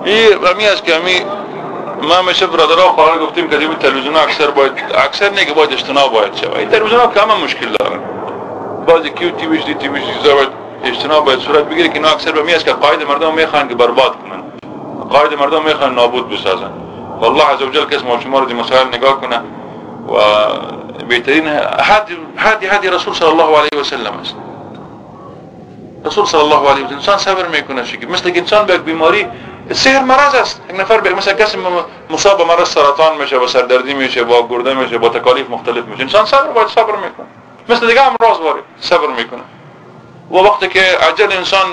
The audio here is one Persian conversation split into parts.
این همی است که همی ما همیشه برادرها خواهر گفتیم که این تلویزیون اکثر نه که باید اجتناب باید شود. این تلویزیون ها که همه مشکل دارن. بعضی کیو تیویش باید اجتناب باید صورت بگیره که اینا اکثر به می است که قاعده مردم میخوان که برباد کنن. قاعده مردم میخوان نابود بسازن. والله عزوجل کس ما شما رو دی مسائل نگاه کنه و بهترین هدی رسول صلی الله علیه و سلم است. رسول صلی الله علیه و سلم انسان صبر میکنه شکل مثل که انسان به بیماری سحر مرض است. یک نفر مثلا کسی مصاب به مرض سرطان میشه، با سردردی میشه، با گرده میشه، با تکالیف مختلف میشه، انسان باید صبر میکنه. مثل دیگه امراض وارد صبر میکنه و وقتی که عجل انسان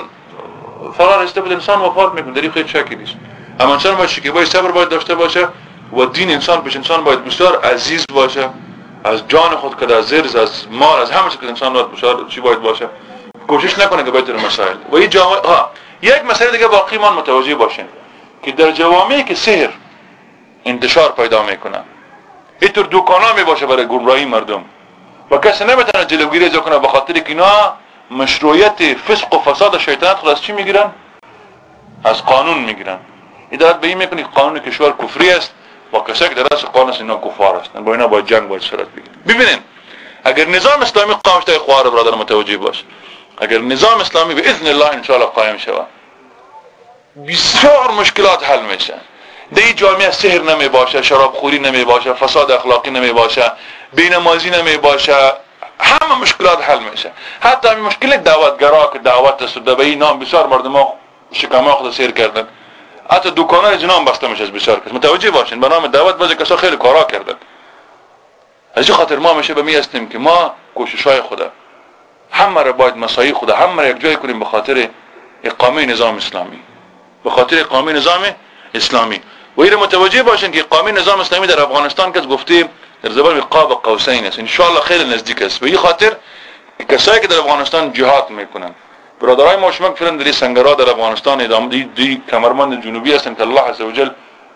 فرار استبد انسان وفات میکنه. در این خیلی شکی نیست. اما انسان باید شکیبای صبر باید داشته باشه و دین انسان پیش انسان باید بسیار عزیز باشه، از جان خود که از زرز، از مال، از همه چیز که انسان باید بسیار چی باید باشه، کوشش نکنه که باید مسائل و این جامعه یک مسئله دیگه باقی ما متوجه باشین که در جوامعی که سحر انتشار پیدا میکنه اینطور دکانا می باشه برای گمراهی مردم و کسی نمیتونه جلوگیری کنه به خاطر که اینا مشروعیت فسق و فساد شیطنت خود از چی میگیرن؟ از قانون میگیرن. ادارت به این میکنه که قانون کشور کفری است و کسایی که در اصل قانون است اینا کفار هستند. با اینا باید جنگ باید صورت بگیره. ببینین اگر نظام اسلامی قائم شده خواهر برادر متوجه باش، اگر نظام اسلامی به اذن الله ان شاء الله قائم شود بسیار مشکلات حل میشه. در این جامعه سحر نمی باشه، شراب خوری نمی باشه، فساد اخلاقی نمی باشه، بینمازی نمی باشه، همه مشکلات حل میشه. حتی همین مشکل دعوتگرا که دعوت سوده به این نام بسیار مردم ها شکمه خود سیر کردن، حتی دکان‌های جنان بسته میشه از بسیار کس. متوجه باشین به نام دعوت بعضی کسا خیلی کارا کردن. از این خاطر ما میشه به می هستیم که ما کوشش‌های خدا همه را باید مساعی خدا همه را یک جای کنیم به خاطر اقامه نظام اسلامی، به خاطر اقامه نظام اسلامی. و این متوجه باشین که اقامه نظام اسلامی در افغانستان که گفتیم در زبان قاب قوسین است، ان شاء الله خیلی نزدیک است. به این خاطر کسایی که در افغانستان جهاد میکنن، برادرای ما شما که در سنگرها در افغانستان ادامه دی کمربند جنوبی هستن که الله عزوجل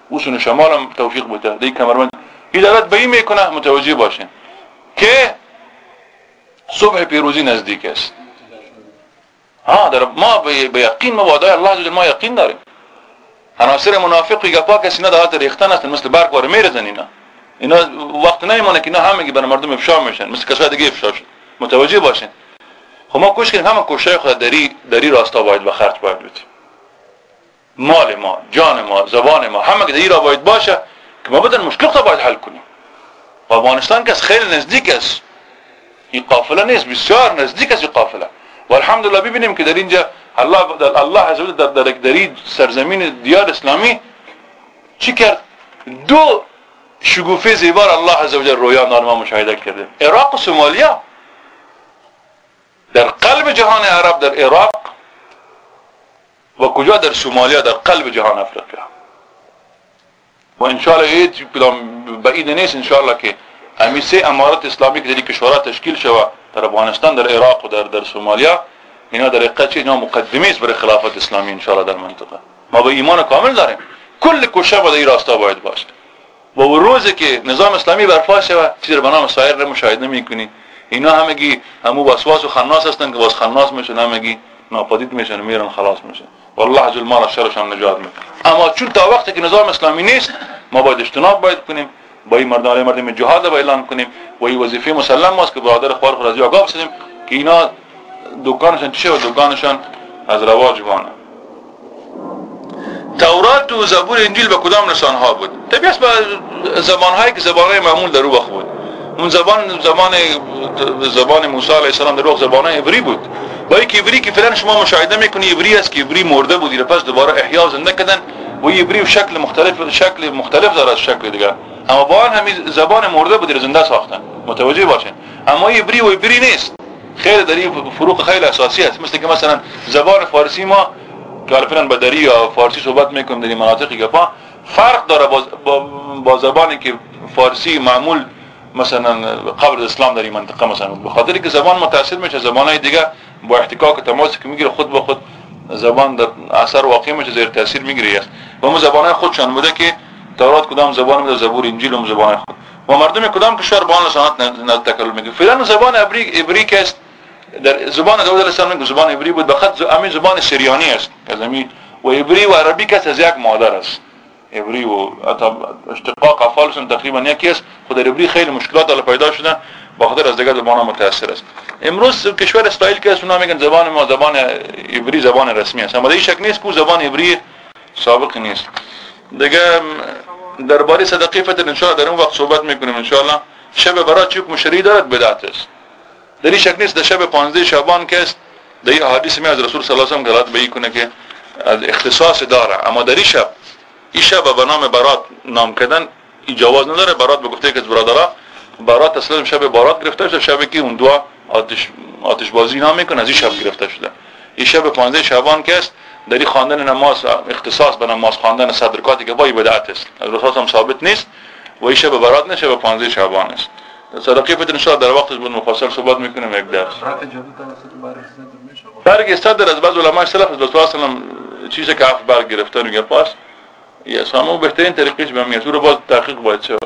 اوسون شمال هم توفیق بده، دی کمربند هدایت به این میکنه. متوجه باشین که صبح پیروزی نزدیک است. در ما به یقین ما وعده الله عزوجل ما یقین داریم. عناصر منافقی گپا کسی اینا در حالت ریختن هستن، مثل برق واره میرزن. اینا وقت نمیمونه که اینا همگی برای مردم افشا میشن، مثل کسای دیگه افشا شد. متوجه باشین. خب ما کوشش کنیم همه کوشش خود دری راستا باید به خرج باید بدیم. مال ما، جان ما، زبان ما همه که دری را باید باشه که ما بدن مشکل خود باید حل کنیم. و افغانستان که خیلی نزدیک است، این قافله نیست، بسیار نزدیک است این قافله. و الحمدلله ببینیم که در اینجا الله عزوجل در این سرزمین دیار اسلامی چی کرد؟ دو شگوفه زیبار الله عزوجل رویان ما مشاهده کردیم. عراق و سومالیا، در قلب جهان عرب در عراق و کجا در سومالیا در قلب جهان افریقا. و انشاءالله هیچ بعید نیست انشاءالله که همین سه امارت اسلامی که در این کشورها تشکیل شود در افغانستان، در عراق و در سومالیا، اینا در حقیقت اینا مقدمی است برای خلافت اسلامی انشاءالله در منطقه. ما به ایمان کامل داریم. کل کوشش با این راستا باید باشه. و روزی که نظام اسلامی برپا شود چیزی به نام سایر را مشاهده می‌کنی. اینا همگی همو وسواس و خناس هستن که واس خناس میشن، همگی ناپدید میشن، میرن خلاص میشن. والله عز وجل شرشان نجات میده. اما چون تا وقتی که نظام اسلامی نیست ما باید اجتناب باید کنیم، با این مردم جهاد رو اعلان کنیم و این وظیفه مسلم است که برادر خوار خود از آگاه بشیم که اینا دکانشان چیه و دکانشان از رواج وانه. تورات و زبور انجیل به کدام لسان‌ها بود؟ طبیعت به زبان‌هایی که زبان‌های معمول در او وقت بود. اون زبان موسی علیه السلام در وقت زبان عبری بود. با اینکه عبری که فعلا شما مشاهده میکنی عبری است که عبری مرده بود، دیگه پس دوباره احیا زنده کردن و عبری شکل مختلف داره از شکل دیگه. اما با آن همین زبان مرده بود زنده ساختن. متوجه باشین. اما عبری و عبری نیست. خیلی در این فروق خیلی اساسی است. مثل که مثلا زبان فارسی ما که فعلا با دری یا فارسی صحبت میکنیم در این مناطقی که فرق داره با زبانی که فارسی معمول مثلا قبل اسلام در این منطقه، مثلا به خاطر که زبان متاثر میشه زبانهای دیگه با احتکاک تماسی که میگیره خود به خود زبان در اثر واقع میشه زیر تاثیر میگیره است. و ما زبانهای خودشان بوده که تورات کدام زبان بوده، زبور انجیل هم زبان خود و مردم کدام کشور با آن لسانات تکلم میگه. فعلا زبان عبری که است در زبان داوود علیه السلام زبان عبری بود، بخاطر همین زبان سریانی است که همین و عبری و عربی کس از یک مادر است. عبری و اشتقاق افعالشون تقریبا یکی است. خود در عبری خیلی مشکلات حالا پیدا شدن با خاطر از دیگر زبان‌ها متأثر است. امروز کشور اسرائیل که است اونا میگن زبان ما زبان عبری زبان رسمی است، اما در این شک نیست که زبان عبری سابق نیست. دیگه درباره صدقه فطر ان شاء الله در اون وقت صحبت میکنیم ان شاء الله. شب برات چی مشری دارد بدعت است. در این شک نیست در شب 15 شعبان که است در این حدیث می از رسول صلی الله علیه و آله بیان کنه که از اختصاص داره، اما در این شب به نام برات نام کردن جواز نداره. برات به گفته که برادرها برات اصلا شب برات گرفته شده، شبی که اون دو آتش بازی نام میکنه از این شب گرفته شده. این شب 15 شعبان که است در این خواندن نماز اختصاص به نماز خواندن صدرکاتی که وای بدعت است، از رسول هم ثابت نیست و این شب برات نه شب 15 شعبان است. صدقه فطر ان شاء الله در وقتش بود مفصل صحبت میکنیم یک درس. برگ صدر از بعض علماء سلف از رسول الله چیزی که عفو برگ گرفتن میگه پاس یا سامو بهترین طریقش به میاد رو باز تحقیق باید شه.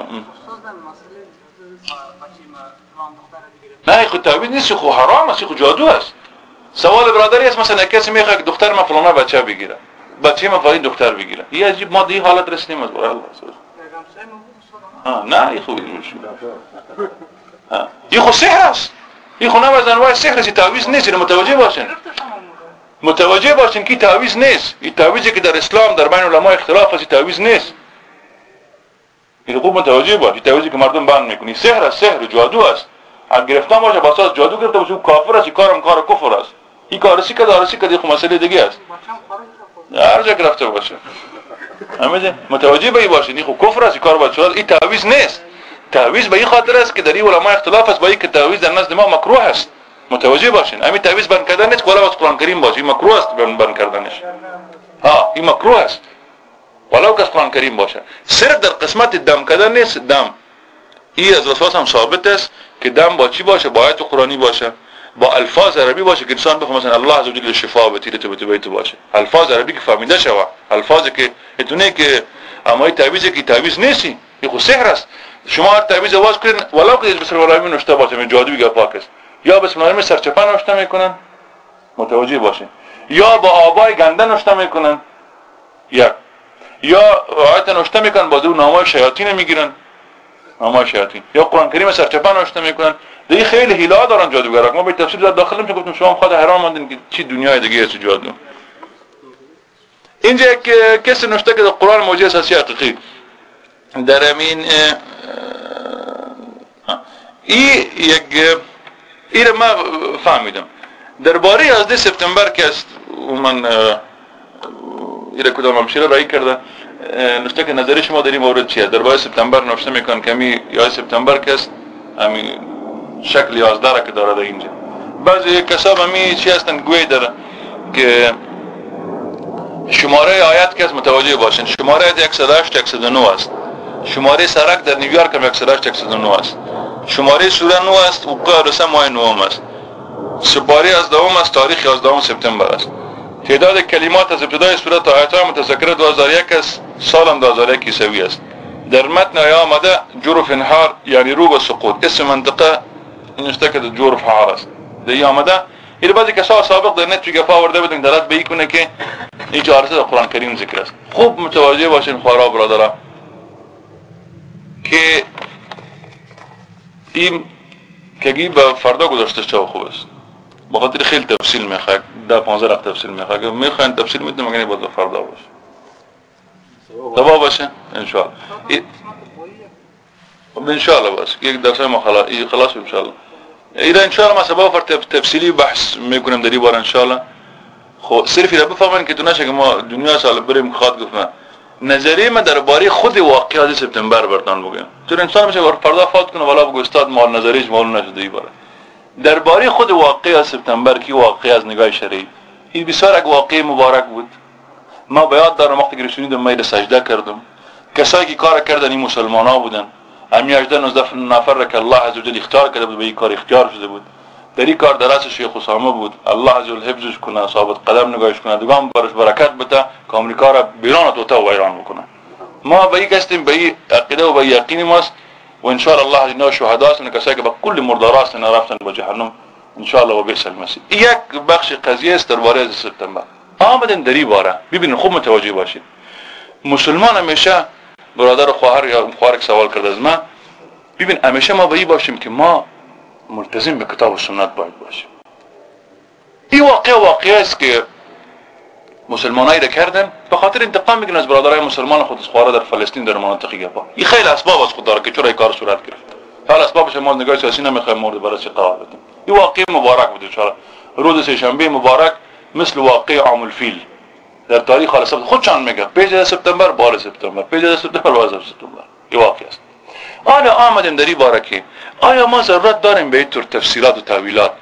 نه خود تعویض نیست، خو حرام است، خو جادو است. سوال برادری است مثلا کسی میخواد که دختر ما فلانه بچه بگیره، بچه ما فلان دختر بگیره، یه عجیب ما دی حالت رسیدیم از برای الله. نه خو این خو سحر است، این خو نوع از انواع سحر است، تعویض نیست. متوجه باشین که تعویض نیست. این تعویضی که در اسلام در بین علما اختلاف است، تعویض نیست. این خوب متوجه باش، تعویضی که مردم بند میکنی سحر است، سحر جادو است. اگر گرفتن باشه با اساس جادو گرفته باشه کافر است، کارم کار کفر است. این کارسی که دارسی که خو مسئله دیگه است. هر جا گرفته باشه. همین متوجه باشین این خو کفر است، کار باشه. این تعویض نیست. تعویض به این خاطر است که در این علما اختلاف است با اینکه تعویض در نزد ما مکروه است. متوجه باشین همین تعویض بند کردن نیست، ولو از قرآن کریم باشه این مکروه است بند کردنش. این مکروه است ولو از قرآن کریم باشه. صرف در قسمت دم کردن نیست. دم این از رسول هم ثابت است که دم با چی باشه؟ با آیت قرآنی باشه، با الفاظ عربی باشه که انسان بفهمه مثلا الله عزوجل شفا به تیرت به بیت باشه، الفاظ عربی که فهمیده شوه، الفاظی که اتونه که اما این تعویضی که تعویض نیستی، این خود سحر است. شما هر تعویض آواز کنین ولو که بسم الله الرحمن نوشته باشه من جادویی پاک است، یا بسم الله الرحمن سرچپن نوشته میکنن، متوجه باشین، یا با آبای گنده نوشته میکنن، یا آیت نوشته میکنن با دو نامای شیاطین میگیرن، نامای شیاطین، یا قرآن کریم سرچپن نوشته میکنن. دیگه خیلی هیلا دارن جادوگرا. ما به تفسیر داخل نمیشه گفتم شما خود حیران ماندین که چی دنیای دیگه است جادو. اینجا یک کسی نوشته که در قرآن موجه اساسی حقیقی در امین این ما فهمیدم درباره 11 سپتامبر که است من این کدام همشیره رایی کرده نوشته که نظری شما در این مورد چیه؟ درباره سپتامبر نوشته میکن که همی 11 سپتامبر که است همی شکل 11 را که داره در اینجا. بعضی کساب همی چی هستن گوی داره که شماره آیت که است متوجه باشین، شماره 108 109 است، شماره سرک در نیویورک هم 108 109 است، شماره سوره 9 است و قرصه ماه 9 است، سپاره از دوم است، تاریخ 11 سپتامبر است. تعداد کلمات از ابتدای سوره تا آیات متذکره 2001 است، سال 2001 عیسوی است. در متن آیه آمده جرف انهار یعنی رو و سقوط، اسم منطقه نوشته که جرف حار است. در آمده این بعضی کسا سابق در نت توی گفا آورده بودن دلالت به این کنه که این جارسه در قرآن کریم ذکر است. خوب متوجه باشین خوارا برادرها که این کگی به فردا گذاشته شو خوب است. بخاطر خیلی تفصیل میخواد، ده 15 رقم تفصیل میخواد. اگه میخواین تفصیل میدم مگه باید فردا باشه. تمام باشه ان شاء الله. ان شاء الله بس یک درس ما خلاص ان شاء الله. ایران ان شاء الله ما سبب تفصیلی بحث میکنم در این بار ان شاء الله. خب صرف اینا بفهمن که تو نشه که ما دنیا سال بریم خواد گفتم. نظریه من درباره خود واقعات سپتامبر برتان بگم. تو انسان میشه فردا فوت کنه والا بگو استاد مال نظریش معلوم نشده این باره. درباره خود واقعه سپتامبر کی واقعه از نگاه شرعی این بسیار یک واقعه مبارک بود. ما بیاد دارم وقتی که رسوندم میل سجده کردم، کسایی که کار کردن این مسلمانا بودن، همی 18 نفر را که الله عزوجل اختیار کرده بود به این کار اختیار شده بود. در این کار درس شیخ اسامه بود، الله عزوجل حفظش کنه، ثابت قدم نگاهش کنه، دوام برش برکت بده که امریکا را بیرون توته و ایران بکنه. ما به این کستیم به این عقیده و به یقین ماست و ان شاء الله اینا شهداست و کسایی که به کل مرداراست رفتن به جهنم ان شاء الله و بیس المسیح. یک بخش قضیه است درباره از سپتامبر. آمدن در این باره. ببینید خوب متوجه باشید. مسلمان همیشه برادر و خواهر یا خواهر سوال کرده از ما، ببین همیشه ما به این باشیم که ما ملتزم به کتاب و سنت باید باشیم. این واقعی است که مسلمانایی را کردن به خاطر انتقام میگن از برادرای مسلمان خود از خواهر در فلسطین در مناطق گپا. این خیلی اسباب از خود داره که چرا این کار صورت گرفت. حالا اسبابش ما نگاه سیاسی نمیخوایم مورد بررسی قرار بدیم. این واقعی مبارک بود ان شاء الله. روز سه‌شنبه مبارک مثل واقع عام الفیل در تاریخ حال خودشان میگه 15 سپتامبر بار سپتامبر 15 سپتامبر بار سپتامبر. این واقعی است. حالا آمدیم در این باره که آیا ما ضرورت داریم به این طور تفسیرات و تاویلات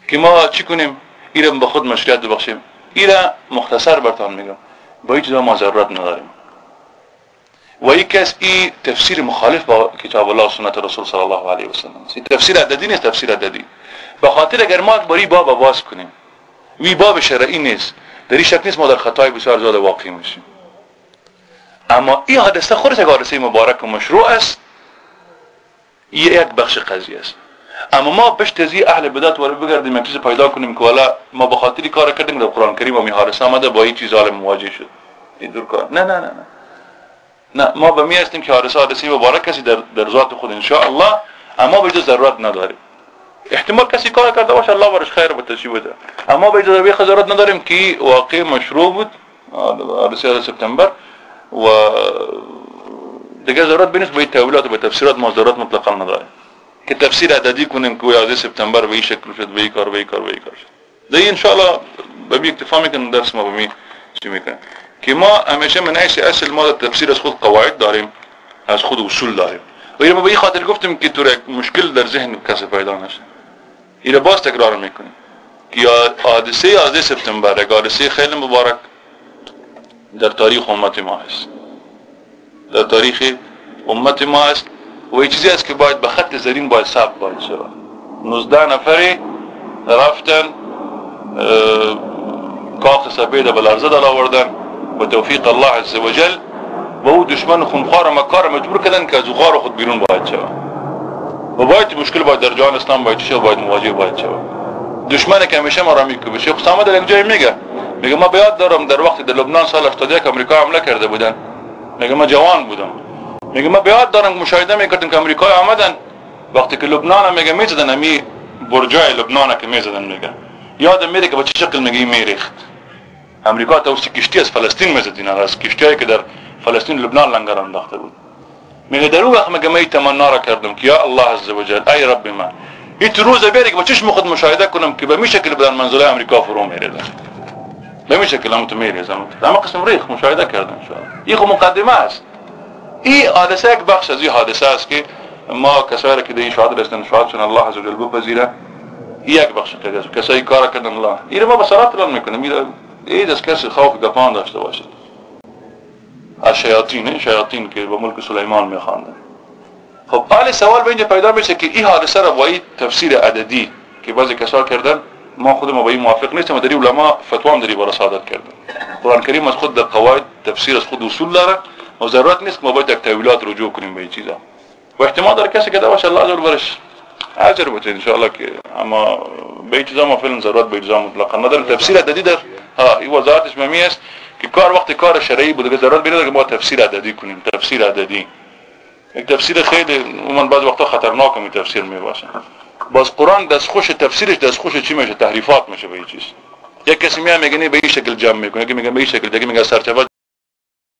که ما چی کنیم ایرم به خود مشکلات ببخشیم؟ ایرا مختصر براتون میگم با این چیزا ما ضرورت نداریم. و یکی از این تفسیر مخالف با کتاب الله و سنت رسول صلی الله علیه و سلم. این تفسیر عددی نیست، تفسیر عددی. به خاطر اگر ما بری باب باز کنیم وی باب شرعی نیست، در این شک نیست ما در خطای بسیار زیاد واقع میشیم. اما این حادثه خودش یک حادثه مبارک و مشروع است، یک بخش قضیه است. اما ما بهش تزیه اهل بدعت وارد بگردیم یک چیز پیدا کنیم که والا ما به خاطر کار کردیم در قرآن کریم و می حادثه آمده با این چیز عالم مواجه شد. این دور کار. نه ما به می هستیم که حادثه مبارک کسی در ذات خود ان شاء الله، اما به ضرورت نداریم. احتمال کسی کار کرده باشه الله برش خیر بتشی بده، اما به ضرورت نداریم که واقع مشروع بود حادثه سپتامبر و دیگه ضرورت بینیست به تاویلات و به تفسیرات ما ضرورت مطلقا نداریم که تفسیر عددی کنیم که 11 سپتامبر به این شکل شد، به این کار شد. دیگه ان شاء الله به می اکتفا میکنیم درس ما به می چی میکنیم که ما همیشه من اصل ما تفسیر از خود قواعد داریم، از خود اصول داریم. و اینو به این خاطر گفتم که تو مشکل در ذهن کسی پیدا نشه. اینو باز تکرار میکنیم که حادثه 11 سپتامبر یک حادثه خیلی مبارک در تاریخ امت ما است. در تاریخ امت ما است و این چیزی است که باید به خط زرین باید ثبت باید شود. 19 نفری رفتن کاخ سپید بلارزه در آوردن با توفیق الله عز وجل و او دشمن خونخوار و مکار مجبور کردن که از غار خود بیرون باید شود و باید مشکل باید در جهان اسلام باید شود، باید مواجه باید شود. دشمن که همیشه ما را میکوبه. شیخ حسام در یک جای میگه ما بیاد دارم در وقتی در لبنان سال 81 امریکا حمله کرده بودن، میگه ما جوان بودم، میگه ما بیاد دارم مشاهده میکردم که امریکا آمدن وقتی که لبنان میگه میزدن امی برجای لبنان که میزدن، میگه یادم میاد که با چه شکل میگه میریخت. امریکا توسط کشتی از فلسطین میزدین، از کشتیایی که در فلسطین لبنان لنگر انداخته بود. میگه در اون وقت میگه من تمنا را کردم که یا الله عز وجل ای رب من این روز بیاری که با چشم خود مشاهده کنم که به می شکل بدن منزله امریکا فرو میریزن، به می شکل هم تو میریزن. اما قسم ریخ مشاهده کردم ان شاء الله. این خود مقدمه است. این حادثه یک بخش از این حادثه است که ما کسایی که در شهادت هستند شهادتشون الله عز وجل بپذیره. این یک بخش است. کسایی کار کردن الله این ما بصراحت راه میکنیم. این از کسی خوف گپان داشته باشید. از شیاطین که به ملک سلیمان میخواندن. خب حال سوال به اینجا پیدا میشه که این حادثه را با این تفسیر عددی که بعضی کسا کردن ما خود ما با این موافق نیستیم و در علما فتوا هم در این باره صادر کردن. قرآن کریم از خود در قواعد تفسیر از خود اصول داره و ضرورت نیست که ما باید یک تاویلات رجوع کنیم به این چیزا. و احتمال داره کسی که باشه الله عز وجل اجر بده ان شاء الله که اما به این چیزا ما فعلا ضرورت به اجزا مطلقا نداره. تفسیر عددی در این وضاحتش مهمی است که کار شرعی بوده که ضرورت بیاد که ما تفسیر عددی کنیم. تفسیر عددی یک تفسیر خیلی من بعض وقتا خطرناک می تفسیر می باشه. باز قرآن دستخوش تفسیرش دستخوش چی میشه؟ تحریفات میشه به این چیز. یک کسی میگه به این شکل جمع میکنه، یکی میگه به این شکل، دیگه میگه سرچپه